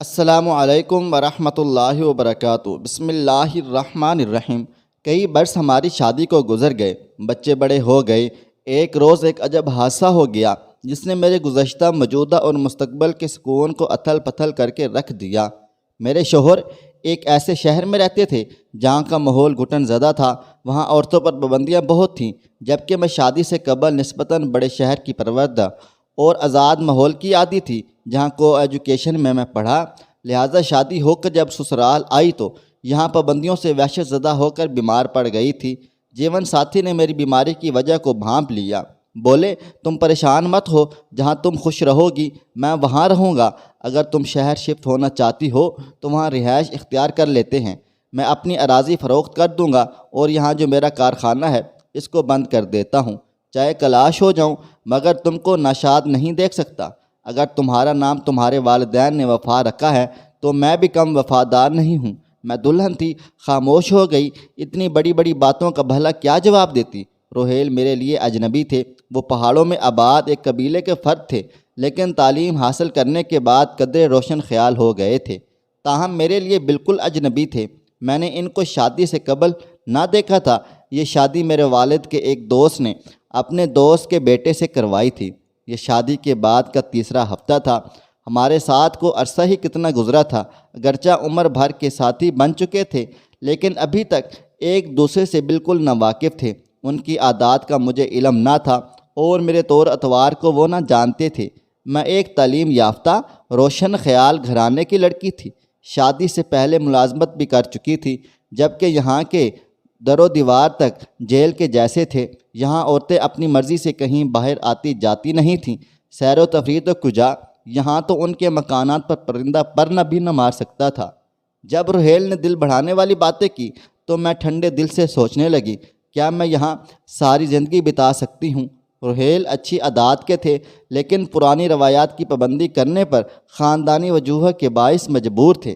السلام علیکم ورحمۃ اللہ وبرکاتہ۔ بسم اللہ الرحمن الرحیم۔ کئی برس ہماری شادی کو گزر گئے، بچے بڑے ہو گئے۔ ایک روز ایک عجب حادثہ ہو گیا جس نے میرے گزشتہ، موجودہ اور مستقبل کے سکون کو اتھل پتھل کر کے رکھ دیا۔ میرے شوہر ایک ایسے شہر میں رہتے تھے جہاں کا ماحول گھٹن زدہ تھا۔ وہاں عورتوں پر پابندیاں بہت تھیں، جبکہ میں شادی سے قبل نسبتاً بڑے شہر کی پروردہ اور آزاد ماحول کی عادی تھی جہاں کو ایجوکیشن میں پڑھا۔ لہٰذا شادی ہو کر جب سسرال آئی تو یہاں پابندیوں سے وحشت زدہ ہو کر بیمار پڑ گئی تھی۔ جیون ساتھی نے میری بیماری کی وجہ کو بھانپ لیا۔ بولے، تم پریشان مت ہو، جہاں تم خوش رہو گی میں وہاں رہوں گا۔ اگر تم شہر شفٹ ہونا چاہتی ہو تو وہاں رہائش اختیار کر لیتے ہیں۔ میں اپنی اراضی فروخت کر دوں گا اور یہاں جو میرا کارخانہ ہے اس کو بند کر دیتا ہوں، چاہے کلاش ہو جاؤں، مگر تم کو ناشاد نہیں دیکھ سکتا۔ اگر تمہارا نام تمہارے والدین نے وفا رکھا ہے تو میں بھی کم وفادار نہیں ہوں۔ میں دلہن تھی، خاموش ہو گئی۔ اتنی بڑی بڑی باتوں کا بھلا کیا جواب دیتی؟ روہیل میرے لیے اجنبی تھے۔ وہ پہاڑوں میں آباد ایک قبیلے کے فرد تھے، لیکن تعلیم حاصل کرنے کے بعد قدرے روشن خیال ہو گئے تھے، تاہم میرے لیے بالکل اجنبی تھے۔ میں نے ان کو شادی سے قبل نہ دیکھا تھا۔ یہ شادی میرے والد کے ایک دوست نے اپنے دوست کے بیٹے سے کروائی تھی۔ یہ شادی کے بعد کا تیسرا ہفتہ تھا۔ ہمارے ساتھ کو عرصہ ہی کتنا گزرا تھا، اگرچہ عمر بھر کے ساتھی بن چکے تھے، لیکن ابھی تک ایک دوسرے سے بالکل ناواقف تھے۔ ان کی عادات کا مجھے علم نہ تھا اور میرے طور اتوار کو وہ نہ جانتے تھے۔ میں ایک تعلیم یافتہ، روشن خیال گھرانے کی لڑکی تھی۔ شادی سے پہلے ملازمت بھی کر چکی تھی، جبکہ یہاں کے در و دیوار تک جیل کے جیسے تھے۔ یہاں عورتیں اپنی مرضی سے کہیں باہر آتی جاتی نہیں تھیں۔ سیر و تفریح تو کجا، یہاں تو ان کے مکانات پر پرندہ پر نہ بھی نہ مار سکتا تھا۔ جب روہیل نے دل بڑھانے والی باتیں کی تو میں ٹھنڈے دل سے سوچنے لگی، کیا میں یہاں ساری زندگی بتا سکتی ہوں؟ روہیل اچھی عادات کے تھے، لیکن پرانی روایات کی پابندی کرنے پر خاندانی وجوہ کے باعث مجبور تھے۔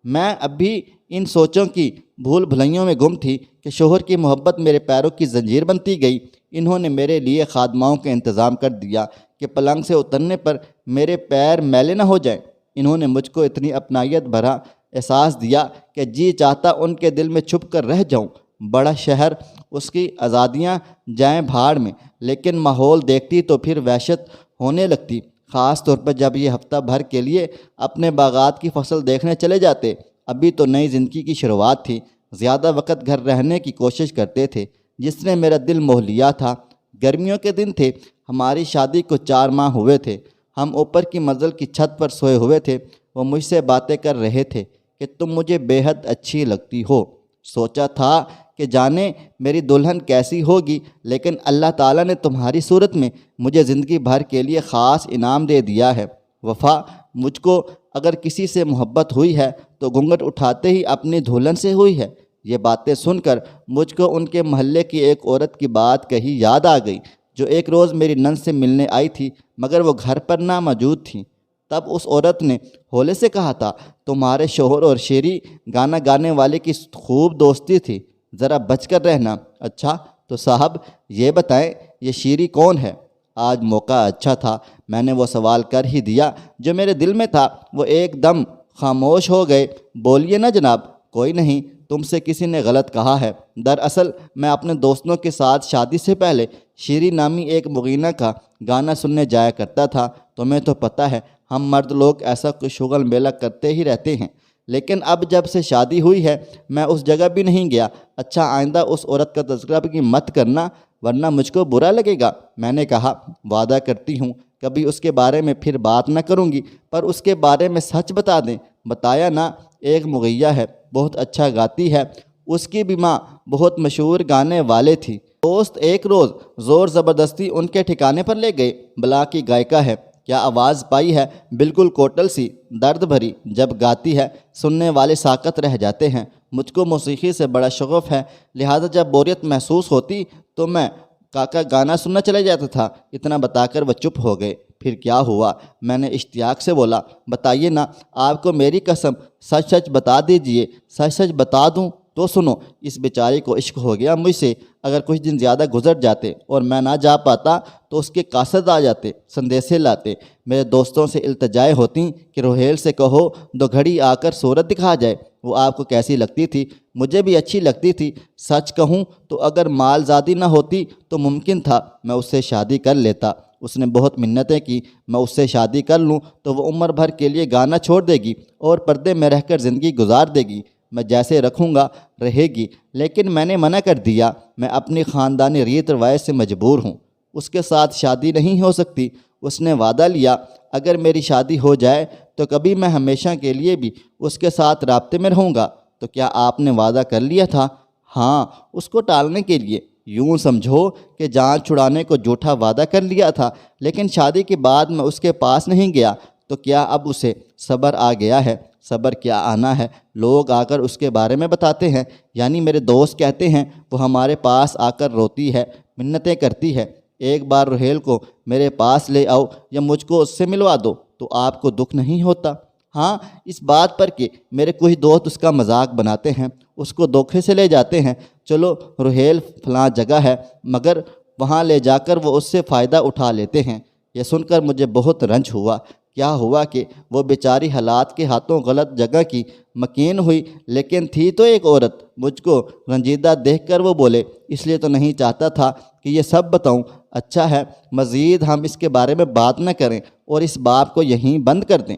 میں اب بھی ان سوچوں کی بھول بھلائیوں میں گم تھی کہ شوہر کی محبت میرے پیروں کی زنجیر بنتی گئی۔ انہوں نے میرے لیے خادماؤں کا انتظام کر دیا کہ پلنگ سے اترنے پر میرے پیر میلے نہ ہو جائیں۔ انہوں نے مجھ کو اتنی اپنائیت بھرا احساس دیا کہ جی چاہتا ان کے دل میں چھپ کر رہ جاؤں۔ بڑا شہر، اس کی آزادیاں جائیں بھاڑ میں، لیکن ماحول دیکھتی تو پھر وحشت ہونے لگتی، خاص طور پر جب یہ ہفتہ بھر کے لیے اپنے باغات کی فصل دیکھنے چلے جاتے۔ ابھی تو نئی زندگی کی شروعات تھی، زیادہ وقت گھر رہنے کی کوشش کرتے تھے، جس نے میرا دل موہ لیا تھا۔ گرمیوں کے دن تھے، ہماری شادی کو 4 ماہ ہوئے تھے۔ ہم اوپر کی منزل کی چھت پر سوئے ہوئے تھے۔ وہ مجھ سے باتیں کر رہے تھے کہ تم مجھے بے حد اچھی لگتی ہو۔ سوچا تھا کہ جانے میری دلہن کیسی ہوگی، لیکن اللہ تعالیٰ نے تمہاری صورت میں مجھے زندگی بھر کے لیے خاص انعام دے دیا ہے۔ وفا، مجھ کو اگر کسی سے محبت ہوئی ہے تو گھونگھٹ اٹھاتے ہی اپنی دلہن سے ہوئی ہے۔ یہ باتیں سن کر مجھ کو ان کے محلے کی ایک عورت کی بات کہی یاد آ گئی، جو ایک روز میری نند سے ملنے آئی تھی، مگر وہ گھر پر نہ موجود تھیں۔ تب اس عورت نے ہولے سے کہا تھا، تمہارے شوہر اور شیری گانا گانے والے کی خوب دوستی تھی، ذرا بچ کر رہنا۔ اچھا تو صاحب یہ بتائیں، یہ شیری کون ہے؟ آج موقع اچھا تھا، میں نے وہ سوال کر ہی دیا جو میرے دل میں تھا۔ وہ ایک دم خاموش ہو گئے۔ بولیے نا جناب۔ کوئی نہیں، تم سے کسی نے غلط کہا ہے۔ دراصل میں اپنے دوستوں کے ساتھ شادی سے پہلے شیری نامی ایک مغینہ کا گانا سننے جایا کرتا تھا۔ تمہیں تو پتہ ہے ہم مرد لوگ ایسا کچھ شغل میلہ کرتے ہی رہتے ہیں، لیکن اب جب سے شادی ہوئی ہے میں اس جگہ بھی نہیں گیا۔ اچھا آئندہ اس عورت کا تذکرہ بھی مت کرنا، ورنہ مجھ کو برا لگے گا۔ میں نے کہا، وعدہ کرتی ہوں کبھی اس کے بارے میں پھر بات نہ کروں گی، پر اس کے بارے میں سچ بتا دیں۔ بتایا نا، ایک مغیہ ہے، بہت اچھا گاتی ہے، اس کی بھی ماں بہت مشہور گانے والے تھی۔ دوست ایک روز زور زبردستی ان کے ٹھکانے پر لے گئے۔ بلا کی گائکہ ہے، کیا آواز پائی ہے، بالکل کوٹل سی، درد بھری۔ جب گاتی ہے سننے والے ساکت رہ جاتے ہیں۔ مجھ کو موسیقی سے بڑا شغف ہے، لہٰذا جب بوریت محسوس ہوتی تو میں کاکا گانا سننا چلے جاتا تھا۔ اتنا بتا کر وہ چپ ہو گئے۔ پھر کیا ہوا؟ میں نے اشتیاق سے بولا، بتائیے نا، آپ کو میری قسم سچ سچ بتا دیجئے۔ سچ سچ بتا دوں؟ تو سنو، اس بیچاری کو عشق ہو گیا مجھ سے، اگر کچھ دن زیادہ گزر جاتے اور میں نہ جا پاتا تو اس کے قاصد آ جاتے، سندیسے لاتے، میرے دوستوں سے التجائیں ہوتی کہ روحیل سے کہو 2 گھڑی آ کر صورت دکھا جائے۔ وہ آپ کو کیسی لگتی تھی؟ مجھے بھی اچھی لگتی تھی، سچ کہوں تو اگر مال زادی نہ ہوتی تو ممکن تھا میں اس سے شادی کر لیتا۔ اس نے بہت منتیں کی میں اس سے شادی کر لوں تو وہ عمر بھر کے لیے گانا چھوڑ دے گی اور پردے میں رہ کر زندگی گزار دے گی، میں جیسے رکھوں گا رہے گی، لیکن میں نے منع کر دیا، میں اپنی خاندانی ریت روایت سے مجبور ہوں، اس کے ساتھ شادی نہیں ہو سکتی۔ اس نے وعدہ لیا اگر میری شادی ہو جائے تو کبھی میں ہمیشہ کے لیے بھی اس کے ساتھ رابطے میں رہوں گا۔ تو کیا آپ نے وعدہ کر لیا تھا؟ ہاں، اس کو ٹالنے کے لیے، یوں سمجھو کہ جان چھڑانے کو جھوٹا وعدہ کر لیا تھا، لیکن شادی کے بعد میں اس کے پاس نہیں گیا تو کیا اب اسے صبر آ گیا ہے؟ صبر کیا آنا ہے، لوگ آ کر اس کے بارے میں بتاتے ہیں، یعنی میرے دوست کہتے ہیں وہ ہمارے پاس آ کر روتی ہے، منتیں کرتی ہے، ایک بار روحیل کو میرے پاس لے آؤ یا مجھ کو اس سے ملوا دو تو آپ کو دکھ نہیں ہوتا؟ ہاں، اس بات پر کہ میرے کچھ دوست اس کا مذاق بناتے ہیں، اس کو دھوکے سے لے جاتے ہیں، چلو روحیل فلاں جگہ ہے، مگر وہاں لے جا کر وہ اس سے فائدہ اٹھا لیتے ہیں۔ یہ سن کر مجھے بہت رنج ہوا۔ کیا ہوا کہ وہ بیچاری حالات کے ہاتھوں غلط جگہ کی مکین ہوئی، لیکن تھی تو ایک عورت۔ مجھ کو رنجیدہ دیکھ کر وہ بولے، اس لیے تو نہیں چاہتا تھا کہ یہ سب بتاؤں، اچھا ہے مزید ہم اس کے بارے میں بات نہ کریں اور اس باب کو یہیں بند کر دیں۔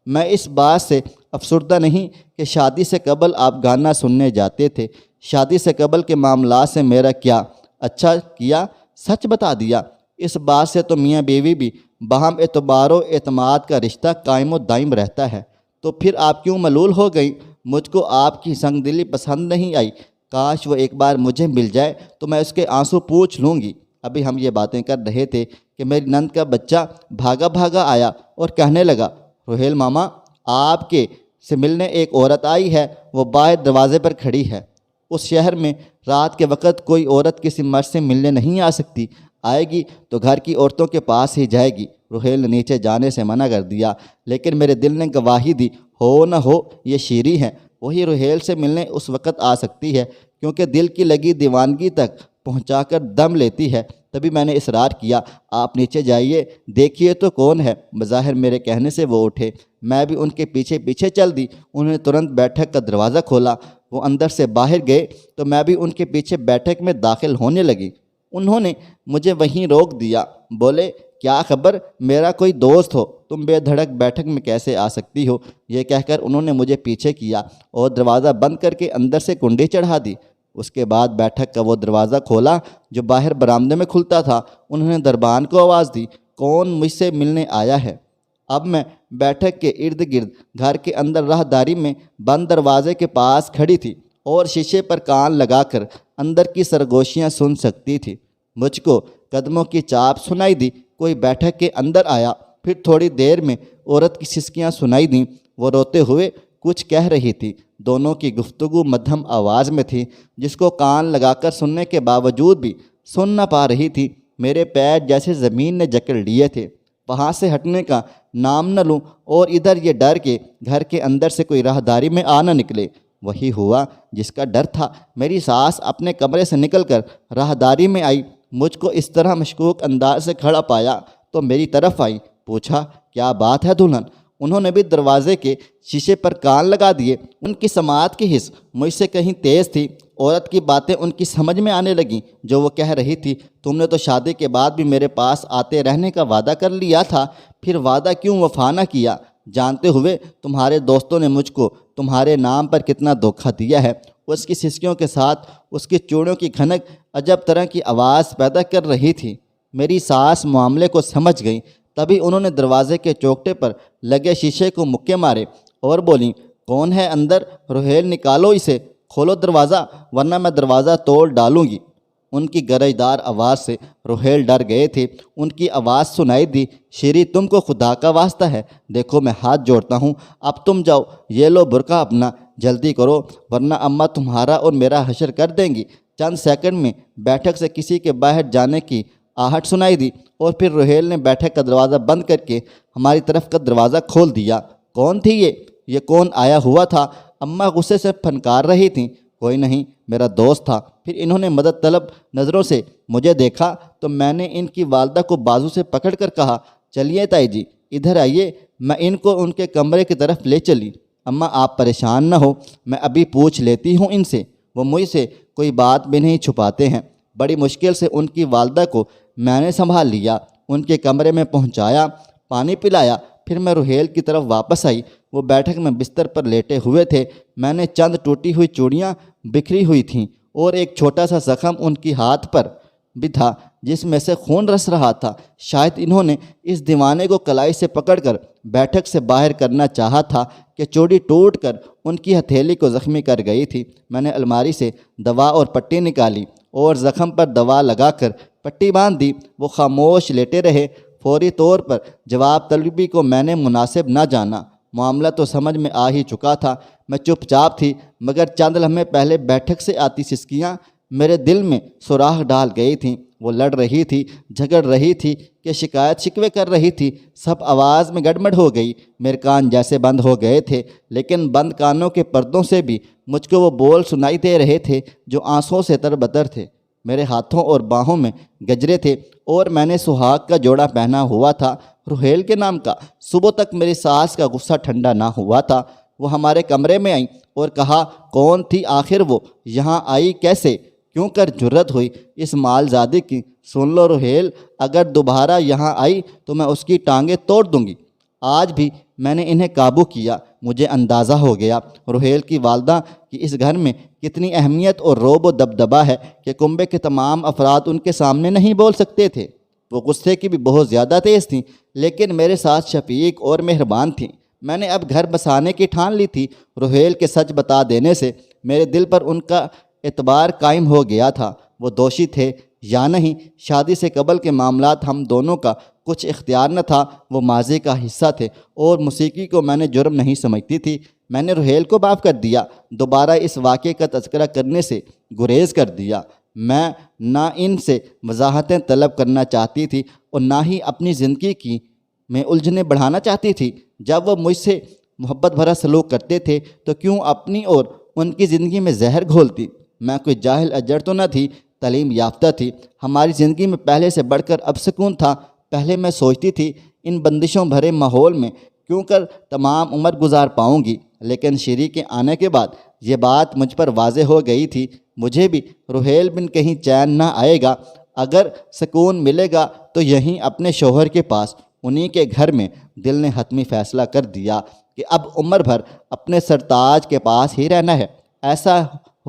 میں اس بات سے افسردہ نہیں کہ شادی سے قبل آپ گانا سننے جاتے تھے، شادی سے قبل کے معاملات سے میرا کیا؟ اچھا کیا سچ بتا دیا۔ اس بات سے تو میاں بیوی بھی باہم اعتبار و اعتماد کا رشتہ قائم و دائم رہتا ہے، تو پھر آپ کیوں ملول ہو گئیں؟ مجھ کو آپ کی سنگ دلی پسند نہیں آئی، کاش وہ ایک بار مجھے مل جائے تو میں اس کے آنسو پوچھ لوں گی۔ ابھی ہم یہ باتیں کر رہے تھے کہ میری نند کا بچہ بھاگا بھاگا آیا اور کہنے لگا، روحیل ماما، آپ کے سے ملنے ایک عورت آئی ہے، وہ باہر دروازے پر کھڑی ہے۔ اس شہر میں رات کے وقت کوئی عورت کسی مرد سے ملنے نہیں آ سکتی، آئے گی تو گھر کی عورتوں کے پاس ہی جائے گی۔ روحیل نے نیچے جانے سے منع کر دیا، لیکن میرے دل نے گواہی دی، ہو نہ ہو یہ شیری ہے، وہی روحیل سے ملنے اس وقت آ سکتی ہے، کیونکہ دل کی لگی دیوانگی تک پہنچا کر دم لیتی ہے۔ تبھی میں نے اصرار کیا، آپ نیچے جائیے، دیکھیے تو کون ہے۔ بظاہر میرے کہنے سے وہ اٹھے، میں بھی ان کے پیچھے پیچھے چل دی۔ انہوں نے ترنت بیٹھک کا دروازہ کھولا، وہ اندر سے باہر گئے تو میں بھی ان کے پیچھے بیٹھک میں داخل ہونے لگی۔ انہوں نے مجھے وہیں روک دیا، بولے، کیا خبر میرا کوئی دوست ہو، تم بے دھڑک بیٹھک میں کیسے آ سکتی ہو؟ یہ کہہ کر انہوں نے مجھے پیچھے کیا اور دروازہ بند کر کے اندر سے کنڈی چڑھا دی۔ اس کے بعد بیٹھک کا وہ دروازہ کھولا جو باہر برآمدے میں کھلتا تھا۔ انہوں نے دربان کو آواز دی، کون مجھ سے ملنے آیا ہے؟ اب میں بیٹھک کے ارد گرد گھر کے اندر راہداری میں بند دروازے کے پاس کھڑی تھی اور شیشے پر کان لگا کر اندر کی سرگوشیاں سن سکتی تھی۔ مجھ کو قدموں کی چاپ سنائی دی، کوئی بیٹھک کے اندر آیا، پھر تھوڑی دیر میں عورت کی سسکیاں سنائی دیں، وہ روتے ہوئے کچھ کہہ رہی تھی۔ دونوں کی گفتگو مدھم آواز میں تھی، جس کو کان لگا کر سننے کے باوجود بھی سن نہ پا رہی تھی۔ میرے پیر جیسے زمین نے جکڑ لیے تھے، وہاں سے ہٹنے کا نام نہ لوں اور ادھر یہ ڈر کے گھر کے اندر سے کوئی راہداری میں آ نہ نکلے۔ وہی ہوا جس کا ڈر تھا، میری ساس اپنے کمرے سے نکل کر راہداری میں آئی، مجھ کو اس طرح مشکوک انداز سے کھڑا پایا تو میری طرف آئی، پوچھا، کیا بات ہے دلہن؟ انہوں نے بھی دروازے کے شیشے پر کان لگا دیے۔ ان کی سماعت کی حس مجھ سے کہیں تیز تھی۔ عورت کی باتیں ان کی سمجھ میں آنے لگیں، جو وہ کہہ رہی تھی، تم نے تو شادی کے بعد بھی میرے پاس آتے رہنے کا وعدہ کر لیا تھا، پھر وعدہ کیوں وفا نہ کیا؟ جانتے ہوئے تمہارے دوستوں نے مجھ کو تمہارے نام پر کتنا دھوکہ دیا ہے۔ اس کی سسکیوں کے ساتھ اس کی چوڑیوں کی کھنک عجب طرح کی آواز پیدا کر رہی تھی۔ میری ساس معاملے کو سمجھ گئیں، تبھی انہوں نے دروازے کے چوکٹے پر لگے شیشے کو مکے مارے اور بولیں، کون ہے اندر؟ روحیل نکالو اسے، کھولو دروازہ ورنہ میں دروازہ توڑ ڈالوں گی۔ ان کی گرجدار آواز سے روحیل ڈر گئے تھے۔ ان کی آواز سنائی دی، شیری تم کو خدا کا واسطہ ہے، دیکھو میں ہاتھ جوڑتا ہوں، اب تم جاؤ، یہ لو برقع اپنا، جلدی کرو ورنہ اماں تمہارا اور میرا حشر کر دیں گی۔ چند سیکنڈ میں بیٹھک سے کسی کے باہر جانے کی آہٹ سنائی دی اور پھر روحیل نے بیٹھک کا دروازہ بند کر کے ہماری طرف کا دروازہ کھول دیا۔ کون تھی یہ کون آیا ہوا تھا؟ اماں غصے سے پھنکار رہی تھیں۔ کوئی نہیں، میرا دوست تھا۔ پھر انہوں نے مدد طلب نظروں سے مجھے دیکھا تو میں نے ان کی والدہ کو بازو سے پکڑ کر کہا، چلیے تائی جی ادھر آئیے۔ میں ان کو ان کے کمرے کی طرف لے چلی۔ اماں آپ پریشان نہ ہو، میں ابھی پوچھ لیتی ہوں ان سے، وہ مجھ سے کوئی بات بھی نہیں چھپاتے ہیں۔ بڑی مشکل سے ان کی والدہ کو میں نے سنبھال لیا، ان کے کمرے میں پہنچایا، پانی پلایا۔ پھر میں روحیل کی طرف واپس آئی۔ وہ بیٹھک میں بستر پر لیٹے ہوئے تھے۔ میں نے چند ٹوٹی ہوئی چوڑیاں بکھری ہوئی تھیں اور ایک چھوٹا سا زخم ان کی ہاتھ پر بھی تھا جس میں سے خون رس رہا تھا۔ شاید انہوں نے اس دیوانے کو کلائی سے پکڑ کر بیٹھک سے باہر کرنا چاہا تھا کہ چوڑی ٹوٹ کر ان کی ہتھیلی کو زخمی کر گئی تھی۔ میں نے الماری سے دوا اور پٹی نکالی اور زخم پر دوا لگا کر پٹی باندھ دی۔ وہ خاموش لیٹے رہے۔ فوری طور پر جواب طلبی کو میں نے مناسب نہ جانا۔ معاملہ تو سمجھ میں آ ہی چکا تھا۔ میں چپ چاپ تھی، مگر چند لمحے پہلے بیٹھک سے آتی سسکیاں میرے دل میں سوراخ ڈال گئی تھیں۔ وہ لڑ رہی تھی، جھگڑ رہی تھی کہ شکایت شکوے کر رہی تھی۔ سب آواز میں گڑبڑ ہو گئی۔ میرے کان جیسے بند ہو گئے تھے، لیکن بند کانوں کے پردوں سے بھی مجھ کو وہ بول سنائی دے رہے تھے جو آنسوں سے تر بتر تھے۔ میرے ہاتھوں اور باہوں میں گجرے تھے اور میں نے سہاگ کا جوڑا پہنا ہوا تھا، روحیل کے نام کا۔ صبح تک میری ساس کا غصہ ٹھنڈا نہ ہوا تھا۔ وہ ہمارے کمرے میں آئیں اور کہا، کون تھی آخر وہ؟ یہاں آئی کیسے؟ کیوں کر جرت ہوئی اس مالزادی کی؟ سن لو روحیل، اگر دوبارہ یہاں آئی تو میں اس کی ٹانگیں توڑ دوں گی۔ آج بھی میں نے انہیں قابو کیا۔ مجھے اندازہ ہو گیا روحیل کی والدہ کی اس گھر میں کتنی اہمیت اور رعب و دبدبہ ہے کہ کنبے کے تمام افراد ان کے سامنے نہیں بول سکتے تھے۔ وہ غصے کی بھی بہت زیادہ تیز تھیں، لیکن میرے ساتھ شفیق اور مہربان تھیں۔ میں نے اب گھر بسانے کی ٹھان لی تھی۔ روحیل کے سچ بتا دینے سے میرے دل پر ان کا اعتبار قائم ہو گیا تھا۔ وہ دوشی تھے یا نہیں، شادی سے قبل کے معاملات ہم دونوں کا کچھ اختیار نہ تھا، وہ ماضی کا حصہ تھے اور موسیقی کو میں نے جرم نہیں سمجھتی تھی۔ میں نے روحیل کو معاف کر دیا، دوبارہ اس واقعے کا تذکرہ کرنے سے گریز کر دیا۔ میں نہ ان سے وضاحتیں طلب کرنا چاہتی تھی اور نہ ہی اپنی زندگی کی میں الجھنیں بڑھانا چاہتی تھی۔ جب وہ مجھ سے محبت بھرا سلوک کرتے تھے تو کیوں اپنی اور ان کی زندگی میں زہر گھولتی؟ میں کوئی جاہل اجڑ تو نہ تھی، تعلیم یافتہ تھی۔ ہماری زندگی میں پہلے سے بڑھ کر اب سکون تھا۔ پہلے میں سوچتی تھی ان بندشوں بھرے ماحول میں کیوں کر تمام عمر گزار پاؤں گی، لیکن شیری کے آنے کے بعد یہ بات مجھ پر واضح ہو گئی تھی۔ مجھے بھی روحیل بن کہیں چین نہ آئے گا۔ اگر سکون ملے گا تو یہیں اپنے شوہر کے پاس، انہی کے گھر میں۔ دل نے حتمی فیصلہ کر دیا کہ اب عمر بھر اپنے سرتاج کے پاس ہی رہنا ہے۔ ایسا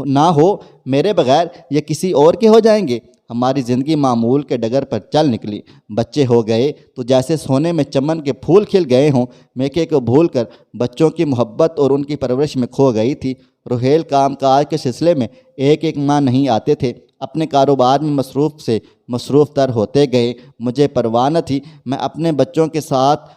نہ ہو میرے بغیر یہ کسی اور کے ہو جائیں گے۔ ہماری زندگی معمول کے ڈگر پر چل نکلی۔ بچے ہو گئے تو جیسے سونے میں چمن کے پھول کھل گئے ہوں۔ میکے کو بھول کر بچوں کی محبت اور ان کی پرورش میں کھو گئی تھی۔ روحیل کام کاج کے سلسلے میں ایک ماہ نہیں آتے تھے، اپنے کاروبار میں مصروف تر ہوتے گئے۔ مجھے پرواہ نہ تھی، میں اپنے بچوں کے ساتھ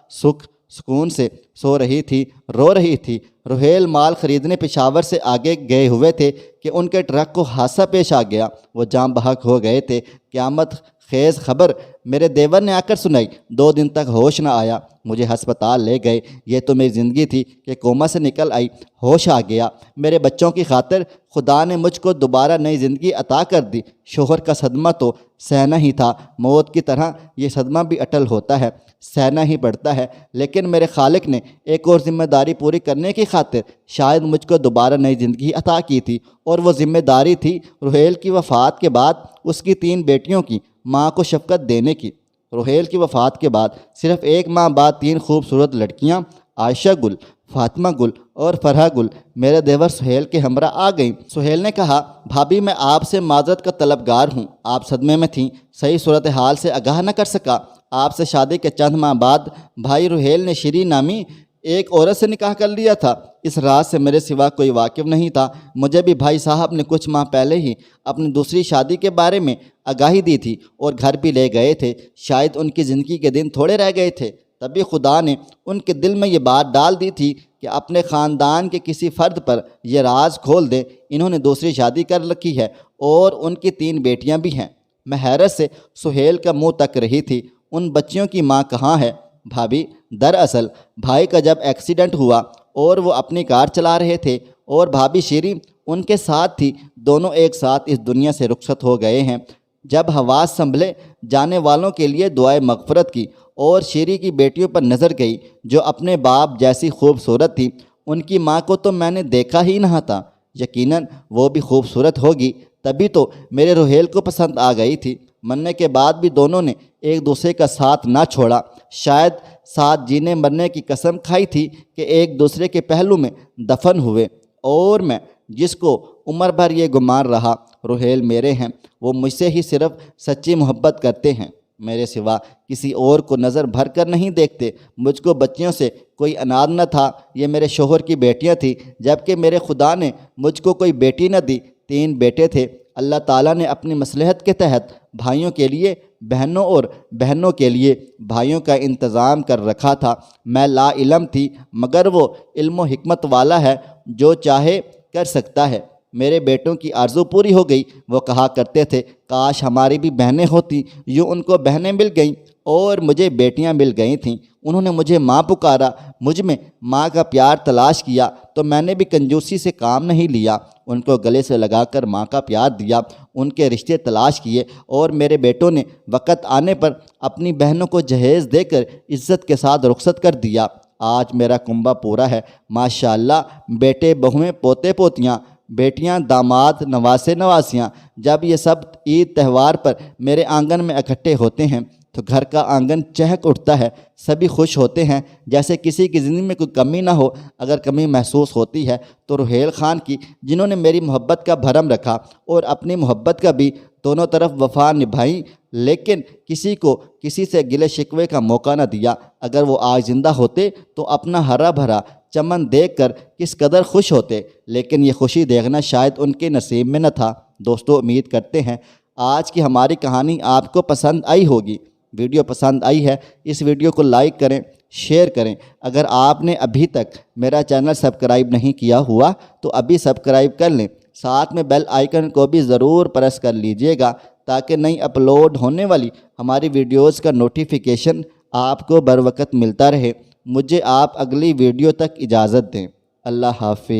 سکون سے سو رہی تھی، رو رہی تھی۔ روحیل مال خریدنے پشاور سے آگے گئے ہوئے تھے کہ ان کے ٹرک کو حادثہ پیش آ گیا۔ وہ جام بحق ہو گئے تھے۔ قیامت خیز خبر میرے دیور نے آ کر سنائی۔ 2 دن تک ہوش نہ آیا، مجھے ہسپتال لے گئے۔ یہ تو میری زندگی تھی کہ کوما سے نکل آئی، ہوش آ گیا۔ میرے بچوں کی خاطر خدا نے مجھ کو دوبارہ نئی زندگی عطا کر دی۔ شوہر کا صدمہ تو سہنا ہی تھا، موت کی طرح یہ صدمہ بھی اٹل ہوتا ہے، سہنا ہی پڑتا ہے۔ لیکن میرے خالق نے ایک اور ذمہ داری پوری کرنے کی خاطر شاید مجھ کو دوبارہ نئی زندگی عطا کی تھی، اور وہ ذمہ داری تھی روحیل کی وفات کے بعد اس کی 3 بیٹیوں کی ماں کو شفقت دینے کی۔ روحیل کی وفات کے بعد صرف 1 ماہ بعد 3 خوبصورت لڑکیاں عائشہ گل، فاطمہ گل اور فرحہ گل میرے دیور سہیل کے ہمراہ آ گئیں۔ سہیل نے کہا، بھابھی میں آپ سے معذرت کا طلبگار ہوں، آپ صدمے میں تھیں، صحیح صورتحال سے آگاہ نہ کر سکا۔ آپ سے شادی کے چند ماہ بعد بھائی روحیل نے شیری نامی ایک عورت سے نکاح کر لیا تھا۔ اس راز سے میرے سوا کوئی واقف نہیں تھا۔ مجھے بھی بھائی صاحب نے کچھ ماہ پہلے ہی اپنی دوسری شادی کے بارے میں آگاہی دی تھی اور گھر بھی لے گئے تھے۔ شاید ان کی زندگی کے دن تھوڑے رہ گئے تھے، تبھی خدا نے ان کے دل میں یہ بات ڈال دی تھی کہ اپنے خاندان کے کسی فرد پر یہ راز کھول دیں۔ انہوں نے دوسری شادی کر رکھی ہے اور ان کی 3 بیٹیاں بھی ہیں۔ میں حیرت سے سہیل کا منہ تک رہی تھی۔ ان بچیوں کی ماں کہاں ہے بھابھی؟ دراصل بھائی کا جب ایکسیڈنٹ ہوا اور وہ اپنی کار چلا رہے تھے اور بھابھی شیری ان کے ساتھ ہی دونوں ایک ساتھ اس دنیا سے رخصت ہو گئے ہیں۔ جب حواس سنبھلے جانے والوں کے لیے دعائے مغفرت کی اور شیری کی بیٹیوں پر نظر گئی جو اپنے باپ جیسی خوبصورت تھی۔ ان کی ماں کو تو میں نے دیکھا ہی نہ تھا، یقیناً وہ بھی خوبصورت ہوگی، تبھی تو میرے روحیل کو پسند آ گئی تھی۔ مرنے کے بعد بھی دونوں نے ایک دوسرے کا ساتھ نہ چھوڑا، شاید ساتھ جینے مرنے کی قسم کھائی تھی کہ ایک دوسرے کے پہلو میں دفن ہوئے۔ اور میں جس کو عمر بھر یہ گمان رہا روحیل میرے ہیں، وہ مجھ سے ہی صرف سچی محبت کرتے ہیں، میرے سوا کسی اور کو نظر بھر کر نہیں دیکھتے۔ مجھ کو بچیوں سے کوئی اناج نہ تھا، یہ میرے شوہر کی بیٹیاں تھیں، جبکہ میرے خدا نے مجھ کو کوئی بیٹی نہ دی۔ 3 بیٹے تھے۔ اللہ تعالیٰ نے اپنی مصلحت کے تحت بھائیوں کے لیے بہنوں اور بہنوں کے لیے بھائیوں کا انتظام کر رکھا تھا۔ میں لا علم تھی، مگر وہ علم و حکمت والا ہے، جو چاہے کر سکتا ہے۔ میرے بیٹوں کی آرزو پوری ہو گئی۔ وہ کہا کرتے تھے کاش ہماری بھی بہنیں ہوتی، یوں ان کو بہنیں مل گئیں اور مجھے بیٹیاں مل گئی تھیں۔ انہوں نے مجھے ماں پکارا، مجھ میں ماں کا پیار تلاش کیا تو میں نے بھی کنجوسی سے کام نہیں لیا، ان کو گلے سے لگا کر ماں کا پیار دیا، ان کے رشتے تلاش کیے، اور میرے بیٹوں نے وقت آنے پر اپنی بہنوں کو جہیز دے کر عزت کے ساتھ رخصت کر دیا۔ آج میرا کنبہ پورا ہے، ماشاءاللہ، بیٹے بہویں پوتے پوتیاں، بیٹیاں داماد نواسے نواسیاں۔ جب یہ سب عید تہوار پر میرے آنگن میں اکٹھے ہوتے ہیں تو گھر کا آنگن چہک اٹھتا ہے، سبھی خوش ہوتے ہیں جیسے کسی کی زندگی میں کوئی کمی نہ ہو۔ اگر کمی محسوس ہوتی ہے تو روحیل خان کی، جنہوں نے میری محبت کا بھرم رکھا اور اپنی محبت کا بھی دونوں طرف وفا نبھائی، لیکن کسی کو کسی سے گلے شکوے کا موقع نہ دیا۔ اگر وہ آج زندہ ہوتے تو اپنا ہرا بھرا چمن دیکھ کر کس قدر خوش ہوتے، لیکن یہ خوشی دیکھنا شاید ان کے نصیب میں نہ تھا۔ دوستو، امید کرتے ہیں آج کی ہماری کہانی آپ کو پسند آئی ہوگی۔ ویڈیو پسند آئی ہے اس ویڈیو کو لائک کریں، شیئر کریں۔ اگر آپ نے ابھی تک میرا چینل سبسکرائب نہیں کیا ہوا تو ابھی سبسکرائب کر لیں، ساتھ میں بیل آئیکن کو بھی ضرور پریس کر لیجئے گا تاکہ نئی اپلوڈ ہونے والی ہماری ویڈیوز کا نوٹیفیکیشن آپ کو بروقت ملتا رہے۔ مجھے آپ اگلی ویڈیو تک اجازت دیں۔ اللہ حافظ۔